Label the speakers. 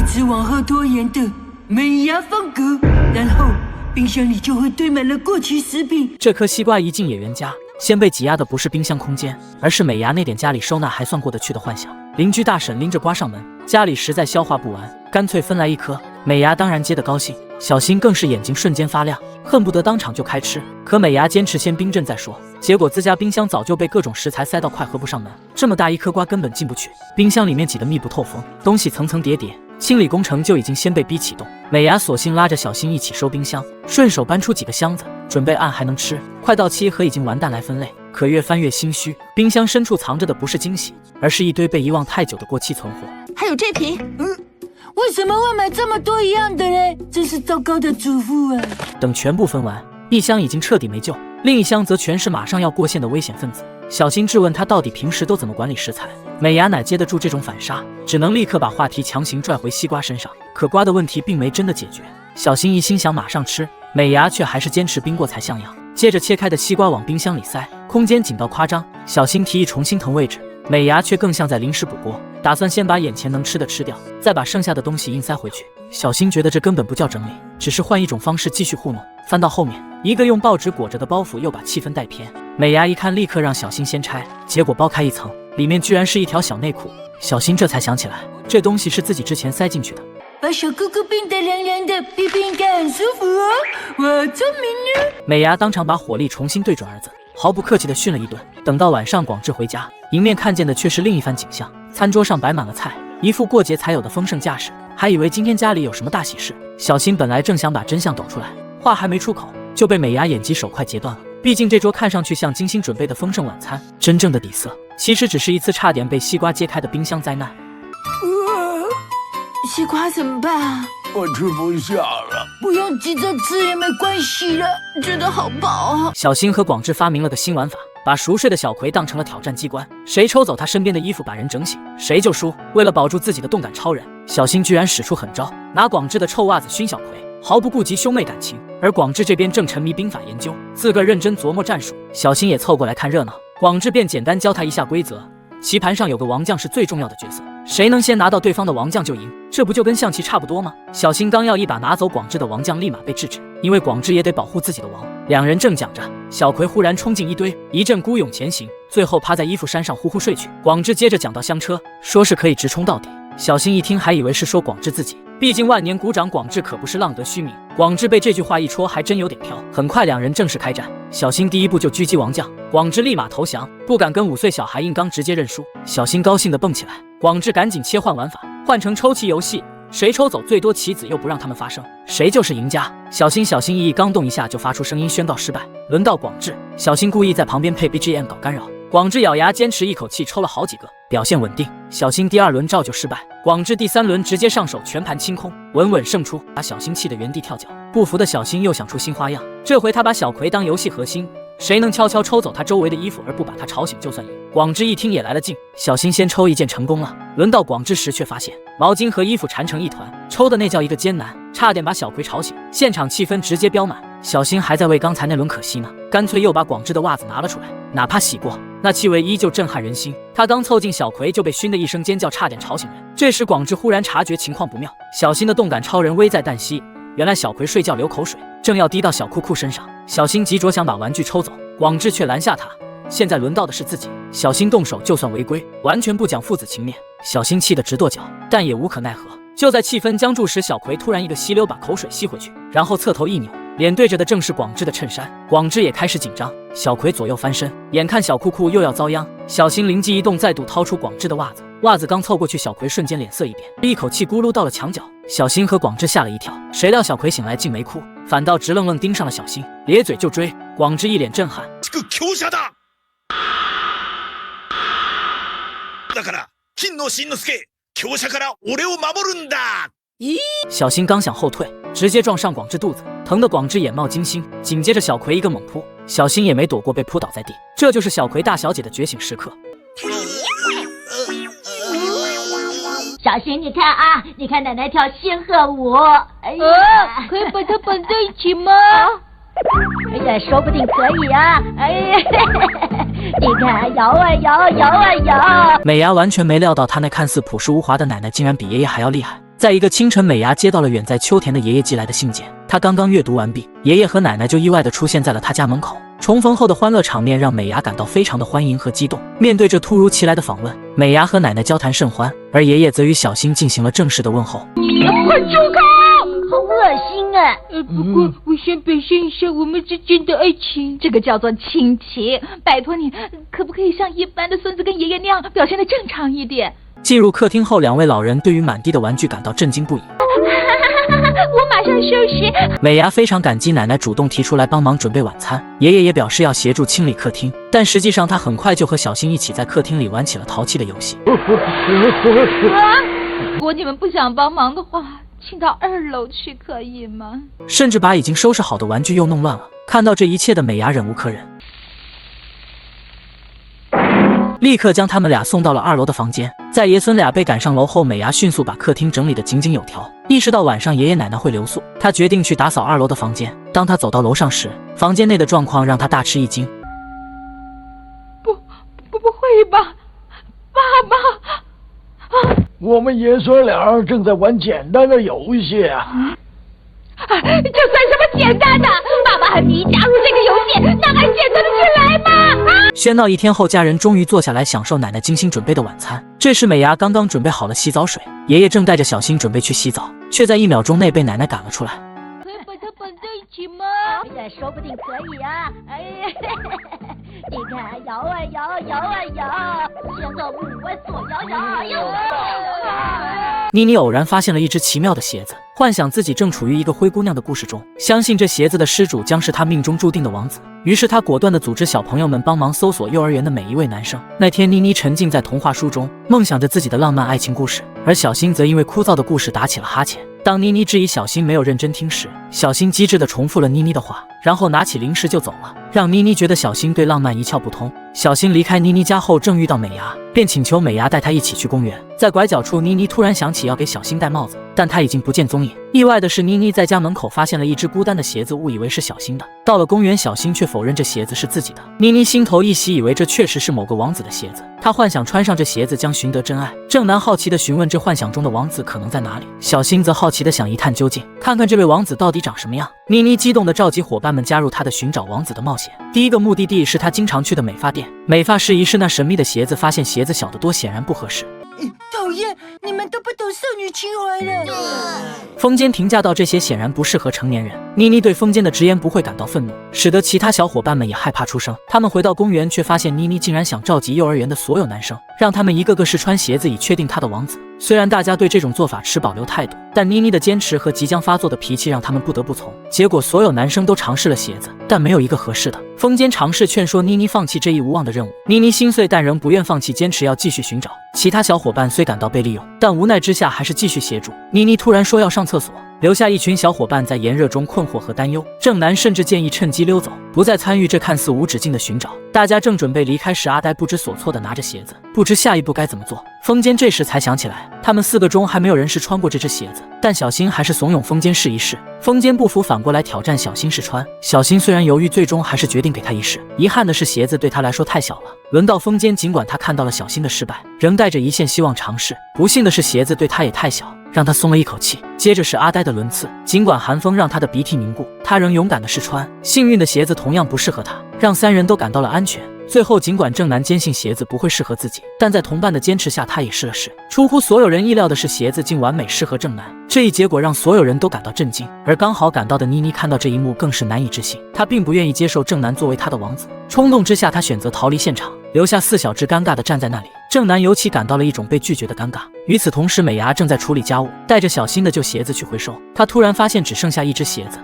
Speaker 1: 一直往后拖延的美牙风格，然后冰箱里就会堆满了过期食品。
Speaker 2: 这颗西瓜一进野原家，先被挤压的不是冰箱空间，而是美牙那点家里收纳还算过得去的幻想。邻居大婶拎着瓜上门，家里实在消化不完，干脆分来一颗。美牙当然接得高兴，小新更是眼睛瞬间发亮，恨不得当场就开吃。可美牙坚持先冰镇再说，结果自家冰箱早就被各种食材塞到快合不上门，这么大一颗瓜根本进不去，冰箱里面挤得密不透风，东西层层叠叠，清理工程就已经先被逼启动。美牙索性拉着小新一起收冰箱，顺手搬出几个箱子，准备按还能吃、快到期和已经完蛋来分类。可越翻越心虚，冰箱深处藏着的不是惊喜，而是一堆被遗忘太久的过期存货。
Speaker 3: 还有这瓶，
Speaker 1: 为什么会买这么多一样的嘞？真是糟糕的主妇啊！
Speaker 2: 等全部分完，一箱已经彻底没救，另一箱则全是马上要过线的危险分子。小新质问他到底平时都怎么管理食材，美牙哪接得住这种反杀，只能立刻把话题强行拽回西瓜身上。可瓜的问题并没真的解决，小新一心想马上吃，美牙却还是坚持冰过才像样。接着切开的西瓜往冰箱里塞，空间紧到夸张。小新提议重新腾位置，美牙却更像在临时补锅，打算先把眼前能吃的吃掉，再把剩下的东西硬塞回去。小新觉得这根本不叫整理，只是换一种方式继续糊弄。翻到后面，一个用报纸裹着的包袱又把气氛带偏。美牙一看，立刻让小新先拆，结果剥开一层，里面居然是一条小内裤。小新这才想起来，这东西是自己之前塞进去的。
Speaker 1: 把小裤裤冰得凉凉的，冰冰应该很舒服哦。我聪明呢。
Speaker 2: 美牙当场把火力重新对准儿子，毫不客气地训了一顿。等到晚上广志回家，迎面看见的却是另一番景象。餐桌上摆满了菜，一副过节才有的丰盛架势，还以为今天家里有什么大喜事。小新本来正想把真相抖出来，话还没出口，就被美牙眼疾手快截断了。毕竟这桌看上去像精心准备的丰盛晚餐，真正的底色其实只是一次差点被西瓜揭开的冰箱灾难。
Speaker 1: 西瓜怎么办啊？
Speaker 4: 我吃不下了。
Speaker 1: 不用急着吃也没关系了，真的好饱啊！
Speaker 2: 小新和广志发明了个新玩法，把熟睡的小葵当成了挑战机关，谁抽走他身边的衣服把人整醒，谁就输。为了保住自己的动感超人，小新居然使出狠招，拿广志的臭袜子熏小葵，毫不顾及兄妹感情。而广志这边正沉迷兵法研究，自个认真琢磨战术，小新也凑过来看热闹。广志便简单教他一下规则，棋盘上有个王将是最重要的角色，谁能先拿到对方的王将就赢，这不就跟象棋差不多吗？小新刚要一把拿走广志的王将，立马被制止，因为广志也得保护自己的王。两人正讲着，小葵忽然冲进一堆，一阵孤勇前行，最后趴在衣服山上呼呼睡去。广志接着讲到香车，说是可以直冲到底。小新一听还以为是说广志自己，毕竟万年股长广志可不是浪得虚名。广志被这句话一戳，还真有点飘。很快两人正式开战，小新第一步就狙击王将，广志立马投降，不敢跟5岁小孩硬刚，直接认输。小新高兴地蹦起来，广志赶紧切换玩法，换成抽棋游戏，谁抽走最多棋子又不让他们发声，谁就是赢家。小心翼翼刚动一下就发出声音宣告失败。轮到广志，小新故意在旁边配 BGM 搞干扰，广志咬牙坚持一口气抽了好几个，表现稳定。小新第2轮照旧失败，广志第3轮直接上手全盘清空，稳稳胜出，把小新气得原地跳脚。不服的小新又想出新花样，这回他把小葵当游戏核心，谁能悄悄抽走他周围的衣服而不把他吵醒就算赢。广志一听也来了劲，小新先抽一件成功了，轮到广志时却发现毛巾和衣服缠成一团，抽的那叫一个艰难，差点把小葵吵醒，现场气氛直接飙满。小新还在为刚才那轮可惜呢，干脆又把广志的袜子拿了出来，哪怕洗过，那气味依旧震撼人心。他刚凑近小葵就被熏得一声尖叫，差点吵醒人。这时广志忽然察觉情况不妙，小新的动感超人危在旦夕。原来小葵睡觉流口水，正要滴到小裤裤身上，小新急着想把玩具抽走，广志却拦下他，现在轮到的是自己。小新动手就算违规，完全不讲父子情面。小新气得直跺脚，但也无可奈何。就在气氛僵住时，小葵突然一个吸溜把口水吸回去，然后侧头一扭，脸对着的正是广志的衬衫。广志也开始紧张，小葵左右翻身，眼看小裤裤又要遭殃，小新灵机一动，再度掏出广志的袜子。袜子刚凑过去，小葵瞬间脸色一变，一口气咕噜到了墙角。小新和广志吓了一跳，谁料小葵醒来竟没哭，反倒直愣愣盯上了小新，咧嘴就追。广志一脸震撼，
Speaker 4: 这个強者だ。だから金のしんのすけ、強者から俺を守るんだ。
Speaker 2: 小新刚想后退，直接撞上广志肚子，疼得广志眼冒金星。紧接着小葵一个猛扑，小新也没躲过，被扑倒在地。这就是小葵大小姐的觉醒时刻。
Speaker 3: 小新，你看啊，你看奶奶跳仙鹤舞，哎呀，
Speaker 1: 可以把它绑在一起吗？
Speaker 3: 哎呀，说不定可以啊！哎呀，你看，摇啊摇，摇啊摇。
Speaker 2: 美牙完全没料到，她那看似朴实无华的奶奶，竟然比爷爷还要厉害。在一个清晨，美伢接到了远在秋田的爷爷寄来的信件。她刚刚阅读完毕，爷爷和奶奶就意外地出现在了她家门口。重逢后的欢乐场面让美伢感到非常的欢迎和激动。面对这突如其来的访问，美伢和奶奶交谈甚欢，而爷爷则与小新进行了正式的问候。
Speaker 3: 快住口！好恶心啊！
Speaker 1: 不过我先表现一下我们之间的爱情。
Speaker 5: 这个叫做亲情。拜托你，可不可以像一般的孙子跟爷爷那样表现得正常一点？
Speaker 2: 进入客厅后，两位老人对于满地的玩具感到震惊不已。
Speaker 5: 我马上收拾。
Speaker 2: 美伢非常感激奶奶主动提出来帮忙准备晚餐，爷爷也表示要协助清理客厅，但实际上他很快就和小新一起在客厅里玩起了淘气的游戏。
Speaker 5: 如果你们不想帮忙的话，请到2楼去可以吗？
Speaker 2: 甚至把已经收拾好的玩具又弄乱了。看到这一切的美伢忍无可忍，立刻将他们俩送到了2楼的房间。在爷孙俩被赶上楼后，美伢迅速把客厅整理得井井有条。意识到晚上爷爷奶奶会留宿，她决定去打扫2楼的房间。当她走到楼上时，房间内的状况让她大吃一惊。
Speaker 5: 不会吧，爸爸！
Speaker 6: 我们爷孙俩正在玩简单的游戏啊！
Speaker 5: 这算什么简单的？爸爸和你加入这个游戏，那还简单的出来吗？
Speaker 2: 喧闹一天后，家人终于坐下来享受奶奶精心准备的晚餐。这时美伢刚刚准备好了洗澡水，爷爷正带着小新准备去洗澡，却在1秒钟内被奶奶赶了出来。
Speaker 1: 可以把它绑在一起吗？
Speaker 3: 说不定可以啊！哎呀，你看，摇啊摇，摇啊摇，旋转舞啊左摇摇右摇。
Speaker 2: 妮妮偶然发现了一只奇妙的鞋子，幻想自己正处于一个灰姑娘的故事中，相信这鞋子的失主将是她命中注定的王子。于是她果断地组织小朋友们帮忙搜索幼儿园的每一位男生。那天，妮妮沉浸在童话书中，梦想着自己的浪漫爱情故事，而小新则因为枯燥的故事打起了哈欠。当妮妮质疑小新没有认真听时，小新机智地重复了妮妮的话，然后拿起零食就走了，让妮妮觉得小新对浪漫一窍不通。小新离开妮妮家后，正遇到美伢，便请求美伢带他一起去公园。在拐角处，妮妮突然想起要给小新戴帽子，但他已经不见踪影。意外的是，妮妮在家门口发现了一只孤单的鞋子，误以为是小新的。到了公园，小新却否认这鞋子是自己的。妮妮心头一喜，以为这确实是某个王子的鞋子，她幻想穿上这鞋子将寻得真爱。正南好奇地询问这幻想中的王子可能在哪里，小新则好奇地想一探究竟，看看这位王子到底长什么样。妮妮激动地召集伙伴们加入她的寻找王子的冒险。第一个目的地是她经常去的美发店，美发师疑是那神秘的鞋子，发现鞋子小得多，显然不合适。
Speaker 1: 讨厌，你们都不懂少女情怀了。
Speaker 2: 风间评价到这鞋显然不适合成年人。妮妮对风间的直言不讳感到愤怒，使得其他小伙伴们也害怕出声。他们回到公园，却发现妮妮竟然想召集幼儿园的所有男生，让他们一个个试穿鞋子，以确定她的王子。虽然大家对这种做法持保留态度，但妮妮的坚持和即将发作的脾气让他们不得不从。结果所有男生都尝试了鞋子，但没有一个合适的。风间尝试劝说妮妮放弃这一无望的任务，妮妮心碎，但仍不愿放弃，坚持要继续寻找。其他小伙伴虽感到被利用，但无奈之下还是继续协助。妮妮突然说要上厕所，留下一群小伙伴在炎热中困惑和担忧。正南甚至建议趁机溜走，不再参与这看似无止境的寻找。大家正准备离开时，阿呆不知所措地拿着鞋子，不知下一步该怎么做。风间这时才想起来，他们4个中还没有人试穿过这只鞋子，但小新还是怂恿风间试一试。风间不服，反过来挑战小新试穿。小新虽然犹豫，最终还是决定给他一试。遗憾的是，鞋子对他来说太小了。轮到风间，尽管他看到了小新的失败，仍带着一线希望尝试。不幸的是，鞋子对他也太小，让他松了一口气。接着是阿呆的轮次，尽管寒风让他的鼻涕凝固，他仍勇敢地试穿。幸运的鞋子同样不适合他，让3人都感到了安全。最后，尽管正南坚信鞋子不会适合自己，但在同伴的坚持下，他也试了试。出乎所有人意料的是，鞋子竟完美适合正南。这一结果让所有人都感到震惊，而刚好赶到的妮妮看到这一幕更是难以置信。她并不愿意接受正南作为她的王子，冲动之下，她选择逃离现场，留下4小只尴尬地站在那里。正南尤其感到了一种被拒绝的尴尬。与此同时，美伢正在处理家务，带着小新的旧鞋子去回收。她突然发现只剩下一只鞋子，